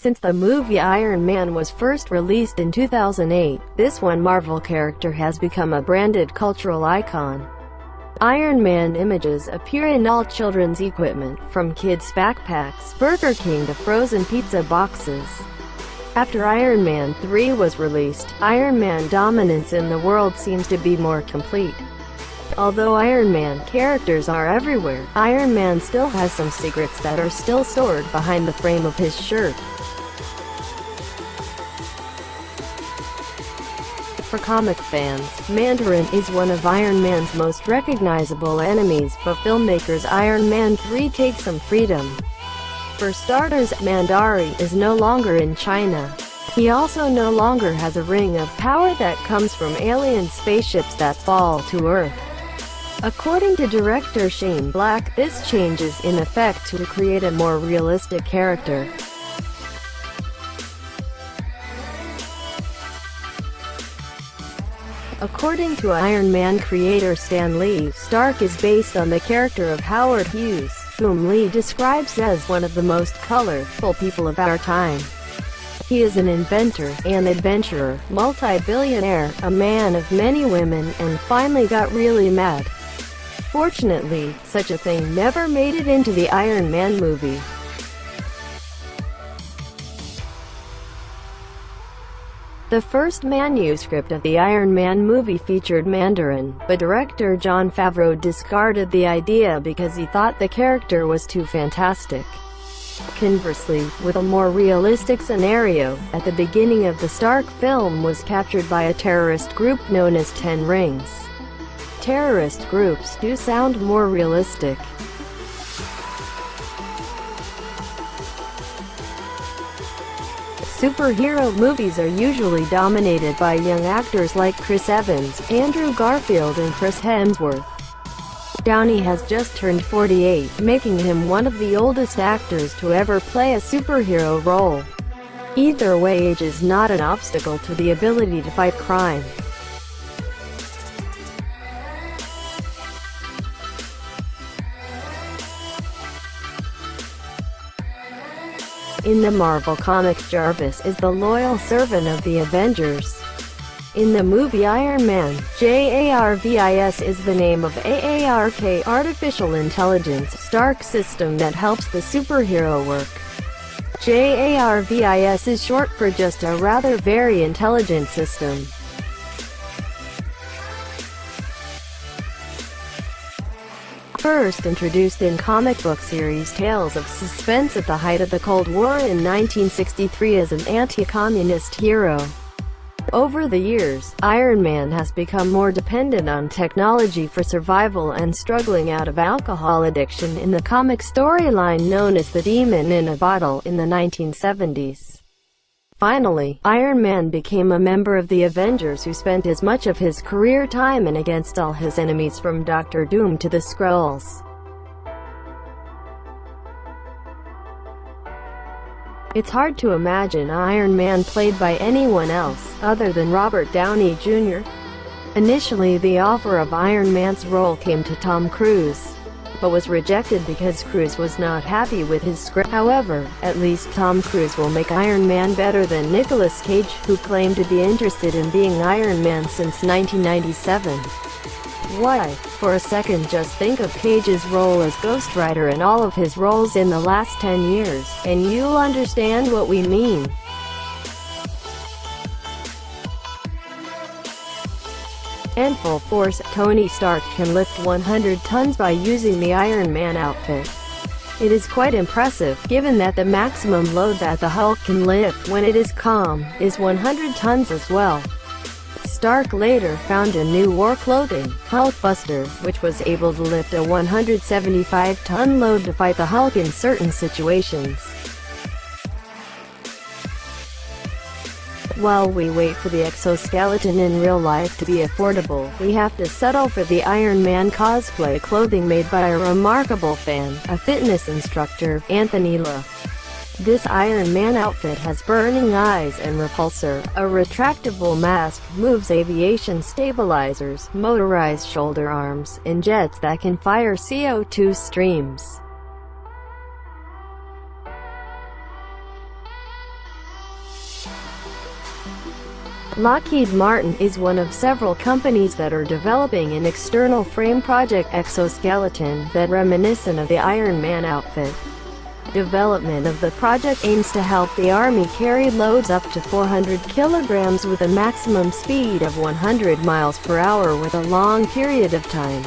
Since the movie Iron Man was first released in 2008, this one Marvel character has become a branded cultural icon. Iron Man images appear in all children's equipment, from kids' backpacks, Burger King to frozen pizza boxes. After Iron Man 3 was released, Iron Man dominance in the world seems to be more complete. Although Iron Man characters are everywhere, Iron Man still has some secrets that are still stored behind the frame of his shirt. For comic fans, Mandarin is one of Iron Man's most recognizable enemies, but filmmakers Iron Man 3 take some freedom. For starters, Mandarin is no longer in China. He also no longer has a ring of power that comes from alien spaceships that fall to Earth. According to director Shane Black, this change is in effect to create a more realistic character. According to Iron Man creator Stan Lee, Stark is based on the character of Howard Hughes, whom Lee describes as one of the most colorful people of our time. He is an inventor, an adventurer, multi-billionaire, a man of many women, and finally got really mad. Fortunately, such a thing never made it into the Iron Man movie. The first manuscript of the Iron Man movie featured Mandarin, but director Jon Favreau discarded the idea because he thought the character was too fantastic. Conversely, with a more realistic scenario, at the beginning of the Stark film was captured by a terrorist group known as Ten Rings. Terrorist groups do sound more realistic. Superhero movies are usually dominated by young actors like Chris Evans, Andrew Garfield and Chris Hemsworth. Downey has just turned 48, making him one of the oldest actors to ever play a superhero role. Either way, age is not an obstacle to the ability to fight crime. In the Marvel Comics, Jarvis is the loyal servant of the Avengers. In the movie Iron Man, JARVIS is the name of AARK, Artificial Intelligence Stark system that helps the superhero work. JARVIS is short for just a rather very intelligent system. First introduced in comic book series Tales of Suspense at the height of the Cold War in 1963 as an anti-communist hero. Over the years, Iron Man has become more dependent on technology for survival and struggling out of alcohol addiction in the comic storyline known as The Demon in a Bottle in the 1970s. Finally, Iron Man became a member of the Avengers who spent as much of his career time in against all his enemies from Doctor Doom to the Skrulls. It's hard to imagine Iron Man played by anyone else, other than Robert Downey Jr. Initially, the offer of Iron Man's role came to Tom Cruise, but was rejected because Cruise was not happy with his script. However, at least Tom Cruise will make Iron Man better than Nicolas Cage, who claimed to be interested in being Iron Man since 1997. Why? For a second, just think of Cage's role as Ghost Rider and all of his roles in the last 10 years, and you'll understand what we mean. In full force, Tony Stark can lift 100 tons by using the Iron Man outfit. It is quite impressive, given that the maximum load that the Hulk can lift when it is calm is 100 tons as well. Stark later found a new war clothing, Hulkbuster, which was able to lift a 175-ton load to fight the Hulk in certain situations. While we wait for the exoskeleton in real life to be affordable, we have to settle for the Iron Man cosplay clothing made by a remarkable fan, a fitness instructor, Anthony La. This Iron Man outfit has burning eyes and repulsor, a retractable mask, moves aviation stabilizers, motorized shoulder arms, and jets that can fire CO2 streams. Lockheed Martin is one of several companies that are developing an external frame project exoskeleton that reminiscent of the Iron Man outfit. Development of the project aims to help the Army carry loads up to 400 kilograms with a maximum speed of 100 miles per hour with a long period of time.